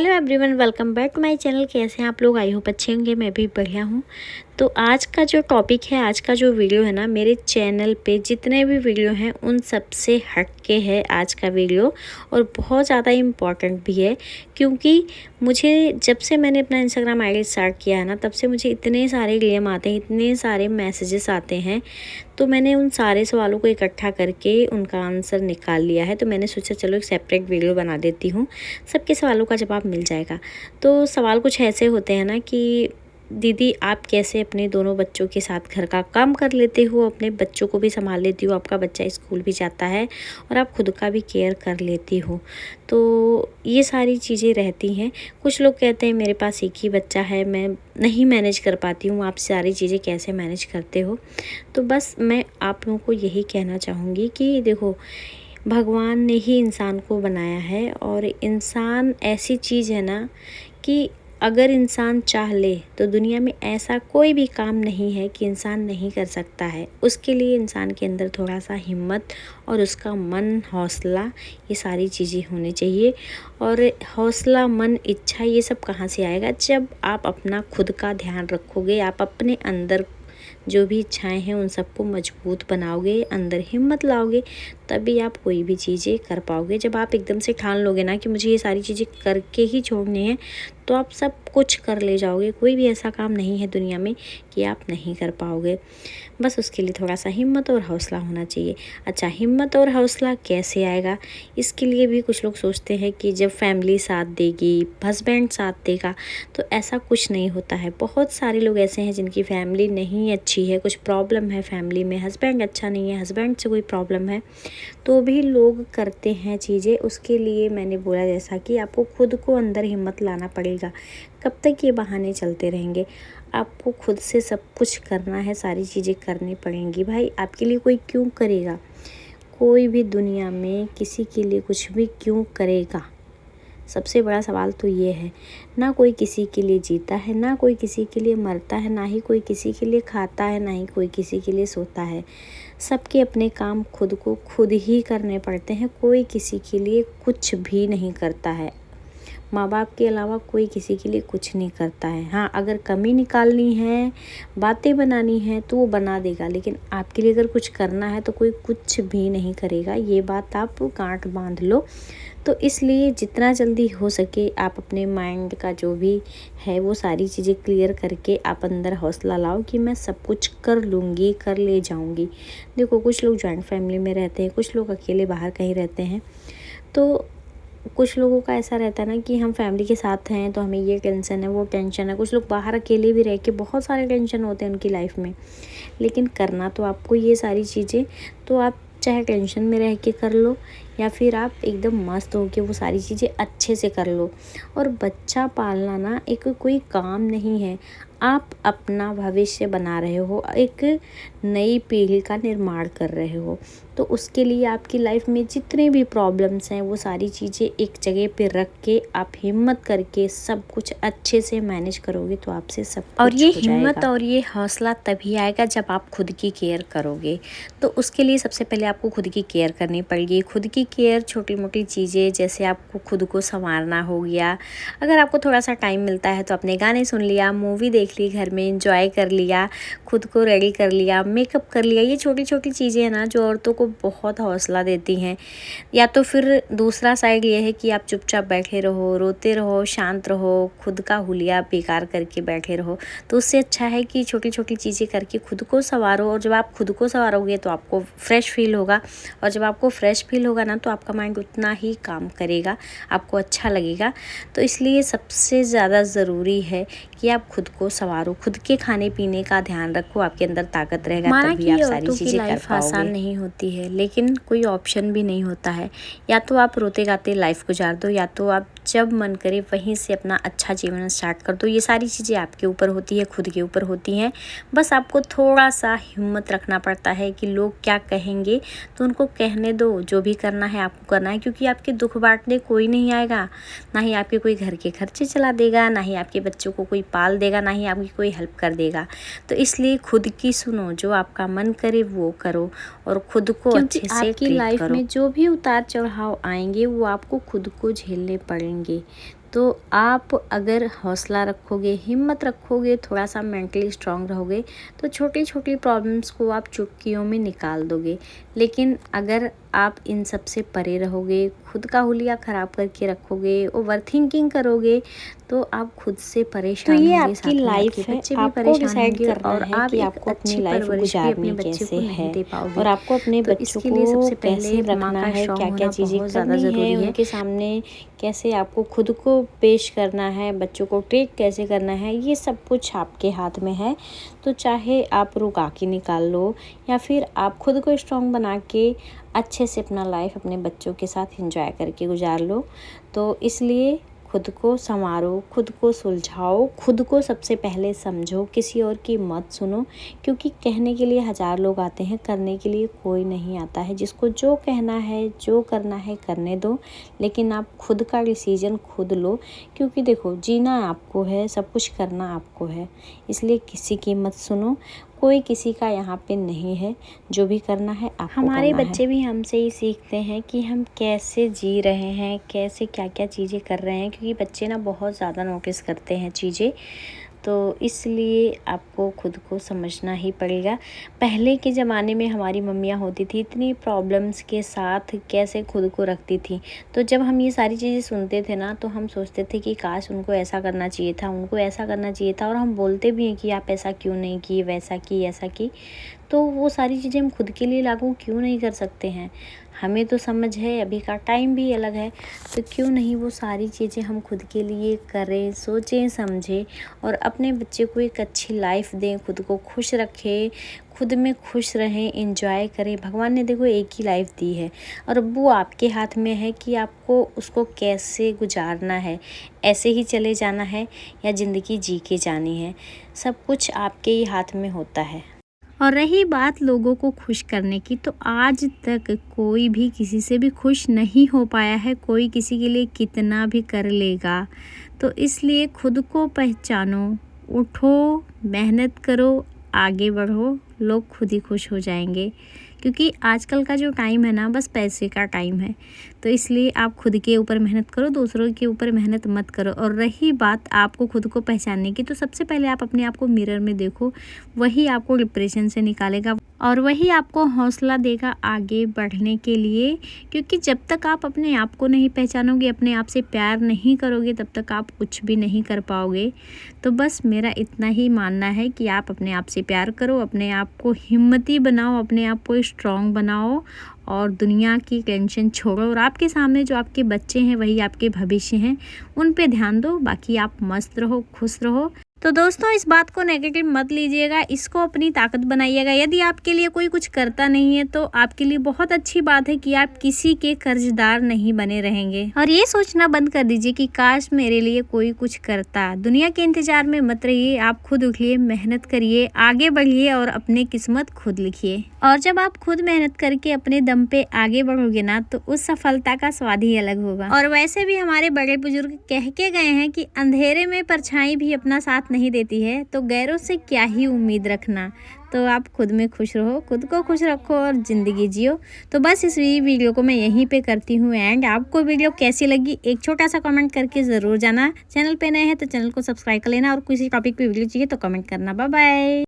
Hello everyone, welcome back to my channel. कैसे हैं आप लोग? आई होप अच्छे होंगे। मैं भी बढ़िया हूँ। तो आज का जो टॉपिक है, आज का जो वीडियो है ना, मेरे चैनल पे जितने भी वीडियो हैं उन सब से हट के है आज का वीडियो, और बहुत ज़्यादा इम्पॉर्टेंट भी है। क्योंकि मुझे जब से मैंने अपना इंस्टाग्राम आईडी स्टार्ट किया है ना, तब से मुझे इतने सारे डीएम आते हैं, इतने सारे मैसेजेस आते हैं। तो मैंने उन सारे सवालों को इकट्ठा करके उनका आंसर निकाल लिया है। तो मैंने सोचा चलो एक सेपरेट वीडियो बना देती हूँ, सबके सवालों का जवाब मिल जाएगा। तो सवाल कुछ ऐसे होते हैं ना कि दीदी आप कैसे अपने दोनों बच्चों के साथ घर का काम कर लेते हो, अपने बच्चों को भी संभाल लेती हो, आपका बच्चा स्कूल भी जाता है और आप खुद का भी केयर कर लेती हो। तो ये सारी चीज़ें रहती हैं। कुछ लोग कहते हैं मेरे पास एक ही बच्चा है, मैं नहीं मैनेज कर पाती हूँ, आप सारी चीज़ें कैसे मैनेज करते हो। तो बस मैं आप लोगों को यही कहना चाहूँगी कि देखो, भगवान ने ही इंसान को बनाया है, और इंसान ऐसी चीज़ है ना कि अगर इंसान चाह ले तो दुनिया में ऐसा कोई भी काम नहीं है कि इंसान नहीं कर सकता है। उसके लिए इंसान के अंदर थोड़ा सा हिम्मत और उसका मन, हौसला, ये सारी चीज़ें होनी चाहिए। और हौसला, मन, इच्छा, ये सब कहाँ से आएगा? जब आप अपना खुद का ध्यान रखोगे, आप अपने अंदर जो भी इच्छाएं हैं उन सबको मजबूत बनाओगे, अंदर हिम्मत लाओगे, तभी आप कोई भी चीज़ें कर पाओगे। जब आप एकदम से ठान लोगे ना कि मुझे ये सारी चीज़ें करके ही छोड़नी है, तो आप सब कुछ कर ले जाओगे। कोई भी ऐसा काम नहीं है दुनिया में कि आप नहीं कर पाओगे। बस उसके लिए थोड़ा सा हिम्मत और हौसला होना चाहिए। अच्छा, हिम्मत और हौसला कैसे आएगा? इसके लिए भी कुछ लोग सोचते हैं कि जब फैमिली साथ देगी, हस्बैंड साथ देगा, तो ऐसा कुछ नहीं होता है। बहुत सारे लोग ऐसे हैं जिनकी फैमिली नहीं अच्छी है, कुछ प्रॉब्लम है फैमिली में, हस्बैंड अच्छा नहीं है, हस्बैंड से कोई प्रॉब्लम है, तो भी लोग करते हैं चीज़ें। उसके लिए मैंने बोला जैसा कि आपको खुद को अंदर हिम्मत लाना पड़ेगा। कब तक ये बहाने चलते रहेंगे? आपको खुद से सब कुछ करना है, सारी चीज़ें करनी पड़ेंगी। भाई आपके लिए कोई क्यों करेगा? कोई भी दुनिया में किसी के लिए कुछ भी क्यों करेगा? सबसे बड़ा सवाल तो ये है। ना कोई किसी के लिए जीता है, ना कोई किसी के लिए मरता है, ना ही कोई किसी के लिए खाता है, ना ही कोई किसी के लिए सोता है। सबके अपने काम खुद को खुद ही करने पड़ते हैं। कोई किसी के लिए कुछ भी नहीं करता है। माँ बाप के अलावा कोई किसी के लिए कुछ नहीं करता है। हाँ, अगर कमी निकालनी है, बातें बनानी है, तो वो बना देगा, लेकिन आपके लिए अगर कुछ करना है तो कोई कुछ भी नहीं करेगा। ये बात आप गांठ बांध लो। तो इसलिए जितना जल्दी हो सके आप अपने माइंड का जो भी है वो सारी चीज़ें क्लियर करके आप अंदर हौसला लाओ कि मैं सब कुछ कर लूँगी, कर ले जाऊँगी। देखो, कुछ लोग जॉइंट फैमिली में रहते हैं, कुछ लोग अकेले बाहर कहीं रहते हैं। तो कुछ लोगों का ऐसा रहता है ना कि हम फैमिली के साथ हैं तो हमें ये टेंशन है, वो टेंशन है। कुछ लोग बाहर अकेले भी रह के बहुत सारे टेंशन होते हैं उनकी लाइफ में, लेकिन करना तो आपको ये सारी चीज़ें। तो आप चाहे टेंशन में रह के कर लो, या फिर आप एकदम मस्त हो के वो सारी चीज़ें अच्छे से कर लो। और बच्चा पालना ना एक कोई काम नहीं है। आप अपना भविष्य बना रहे हो, एक नई पीढ़ी का निर्माण कर रहे हो। तो उसके लिए आपकी लाइफ में जितने भी प्रॉब्लम्स हैं वो सारी चीज़ें एक जगह पे रख के आप हिम्मत करके सब कुछ अच्छे से मैनेज करोगे तो आपसे सब कुछ और ये हो जाएगा। हिम्मत और ये हौसला तभी आएगा जब आप खुद की केयर करोगे। तो उसके लिए सबसे पहले आपको खुद की केयर करनी पड़ेगी। खुद की केयर छोटी मोटी चीज़ें, जैसे आपको खुद को संवारना हो गया। अगर आपको थोड़ा सा टाइम मिलता है तो अपने गाने सुन लिया, मूवी देख ली, घर में एंजॉय कर लिया, खुद को रेडी कर लिया, मेकअप कर लिया। ये छोटी छोटी चीज़ें हैं ना जो औरतों को बहुत हौसला देती हैं। या तो फिर दूसरा साइड ये है कि आप चुपचाप बैठे रहो, रोते रहो, शांत रहो, खुद का हुलिया बेकार करके बैठे रहो। तो उससे अच्छा है कि छोटी छोटी चीज़ें करके खुद को संवारो। और जब आप खुद को संवारोगे तो आपको फ्रेश फील होगा, और जब आपको फ्रेश फील होगा ना तो आपका माइंड उतना ही काम करेगा, आपको अच्छा लगेगा। तो इसलिए सबसे ज़्यादा ज़रूरी है कि आप खुद को संवारो, खुद के खाने पीने का ध्यान रखो, आपके अंदर ताकत रहेगा, माना तभी कि आप सारी औरतों की चीज़ें कर लाइफ आसान पाओगे। नहीं होती है, लेकिन कोई ऑप्शन भी नहीं होता है। या तो आप रोते गाते लाइफ गुजार दो, या तो आप जब मन करे वहीं से अपना अच्छा जीवन स्टार्ट कर दो। ये सारी चीज़ें आपके ऊपर होती है, खुद के ऊपर होती हैं। बस आपको थोड़ा सा हिम्मत रखना पड़ता है कि लोग क्या कहेंगे तो उनको कहने दो, जो भी करना है आपको करना है। क्योंकि आपके दुख बांटने कोई नहीं आएगा, ना ही आपके कोई घर के खर्चे चला देगा, ना ही आपके बच्चों को कोई पाल देगा, ना ही आपकी कोई हेल्प कर देगा। तो इसलिए खुद की सुनो, जो आपका मन करे वो करो, और खुद को अच्छे से आपकी ट्रीट लाइफ करो। में जो भी उतार चढ़ाव आएंगे वो आपको खुद को झेलने पड़ेंगे। तो आप अगर हौसला रखोगे, हिम्मत रखोगे, थोड़ा सा मेंटली स्ट्रांग रहोगे तो छोटी छोटी प्रॉब्लम्स को आप चुटकियों में निकाल दोगे। लेकिन अगर आप इन सब से परे रहोगे, खुद का हुलिया ख़राब करके रखोगे, ओवरथिंकिंग करोगे तो आप खुद से तो परेशान ये होंगे, आपकी साथ में लाइफ आपके है, बच्चे भी आपको परेशान डिसाइड होंगे करना और है आप कि एक आपको अपनी अच्छी लाइफ परवरिश भी अपने गुजारनी बच्चे कैसे को नहीं है दे पाओगे। और आपको अपने तो बच्चों इसके लिए को सबसे कैसे पहले माँ रखना का है, स्ट्रॉन्ग क्या क्या होना चीज़ें बहुत ज़्यादा करनी है, ज़रूरी है। उनके सामने कैसे आपको खुद को पेश करना है, बच्चों को ट्रीट कैसे करना है, ये सब कुछ आपके हाथ में है। तो चाहे आप रुका के निकाल लो या फिर आप खुद को स्ट्रॉन्ग बना के अच्छे से अपना लाइफ अपने बच्चों के साथ एंजॉय करके गुजार लो। तो इसलिए खुद को संवारो, खुद को सुलझाओ, खुद को सबसे पहले समझो, किसी और की मत सुनो, क्योंकि कहने के लिए हज़ार लोग आते हैं, करने के लिए कोई नहीं आता है। जिसको जो कहना है, जो करना है करने दो, लेकिन आप खुद का डिसीजन खुद लो, क्योंकि देखो जीना आपको है, सब कुछ करना आपको है। इसलिए किसी की मत सुनो, कोई किसी का यहाँ पे नहीं है, जो भी करना है आपको हमारे करना है। बच्चे भी हमसे ही सीखते हैं कि हम कैसे जी रहे हैं, कैसे क्या क्या चीज़ें कर रहे हैं, क्योंकि बच्चे ना बहुत ज़्यादा नोटिस करते हैं चीज़ें। तो इसलिए आपको खुद को समझना ही पड़ेगा। पहले के ज़माने में हमारी मम्मियाँ होती थी, इतनी प्रॉब्लम्स के साथ कैसे खुद को रखती थी। तो जब हम ये सारी चीज़ें सुनते थे ना, तो हम सोचते थे कि काश उनको ऐसा करना चाहिए था, उनको ऐसा करना चाहिए था। और हम बोलते भी हैं कि आप ऐसा क्यों नहीं की, वैसा की, ऐसा की। तो वो सारी चीज़ें हम खुद के लिए लागू क्यों नहीं कर सकते हैं? हमें तो समझ है, अभी का टाइम भी अलग है, तो क्यों नहीं वो सारी चीज़ें हम खुद के लिए करें, सोचें, समझें और अपने बच्चे को एक अच्छी लाइफ दें, खुद को खुश रखें, खुद में खुश रहें, एंजॉय करें। भगवान ने देखो एक ही लाइफ दी है और वो आपके हाथ में है कि आपको उसको कैसे गुजारना है, ऐसे ही चले जाना है या ज़िंदगी जी के जानी है। सब कुछ आपके ही हाथ में होता है। और रही बात लोगों को खुश करने की, तो आज तक कोई भी किसी से भी खुश नहीं हो पाया है। कोई किसी के लिए कितना भी कर लेगा। तो इसलिए खुद को पहचानो, उठो, मेहनत करो, आगे बढ़ो, लोग खुद ही खुश हो जाएंगे। क्योंकि आजकल का जो टाइम है ना, बस पैसे का टाइम है। तो इसलिए आप खुद के ऊपर मेहनत करो, दूसरों के ऊपर मेहनत मत करो। और रही बात आपको खुद को पहचानने की, तो सबसे पहले आप अपने आप को मिरर में देखो, वही आपको डिप्रेशन से निकालेगा और वही आपको हौसला देगा आगे बढ़ने के लिए। क्योंकि जब तक आप अपने आप को नहीं पहचानोगे, अपने आप से प्यार नहीं करोगे, तब तक आप कुछ भी नहीं कर पाओगे। तो बस मेरा इतना ही मानना है कि आप अपने आप से प्यार करो, अपने आप को हिम्मती बनाओ, अपने आप को स्ट्रॉन्ग बनाओ और दुनिया की टेंशन छोड़ो। और आपके सामने जो आपके बच्चे हैं, वही आपके भविष्य हैं, उन पे ध्यान दो। बाकी आप मस्त रहो, खुश रहो। तो दोस्तों, इस बात को नेगेटिव मत लीजिएगा, इसको अपनी ताकत बनाइएगा। यदि आपके लिए कोई कुछ करता नहीं है, तो आपके लिए बहुत अच्छी बात है कि आप किसी के कर्जदार नहीं बने रहेंगे। और ये सोचना बंद कर दीजिए कि काश मेरे लिए कोई कुछ करता। दुनिया के इंतजार में मत रहिए, आप खुद उठिए, मेहनत करिए, आगे बढ़िए और अपनी किस्मत खुद लिखिए। और जब आप खुद मेहनत करके अपने दम पे आगे बढ़ोगे ना, तो उस सफलता का स्वाद ही अलग होगा। और वैसे भी हमारे बड़े बुजुर्ग कह के गए हैं कि अंधेरे में परछाई भी अपना साथ नहीं देती है, तो गैरों से क्या ही उम्मीद रखना। तो आप खुद में खुश रहो, खुद को खुश रखो और ज़िंदगी जियो। तो बस इस वीडियो को मैं यहीं पे करती हूँ एंड। आपको वीडियो कैसी लगी एक छोटा सा कमेंट करके ज़रूर जाना। चैनल पे नए हैं तो चैनल को सब्सक्राइब कर लेना और किसी टॉपिक पे वीडियो चाहिए तो कमेंट करना। Bye bye.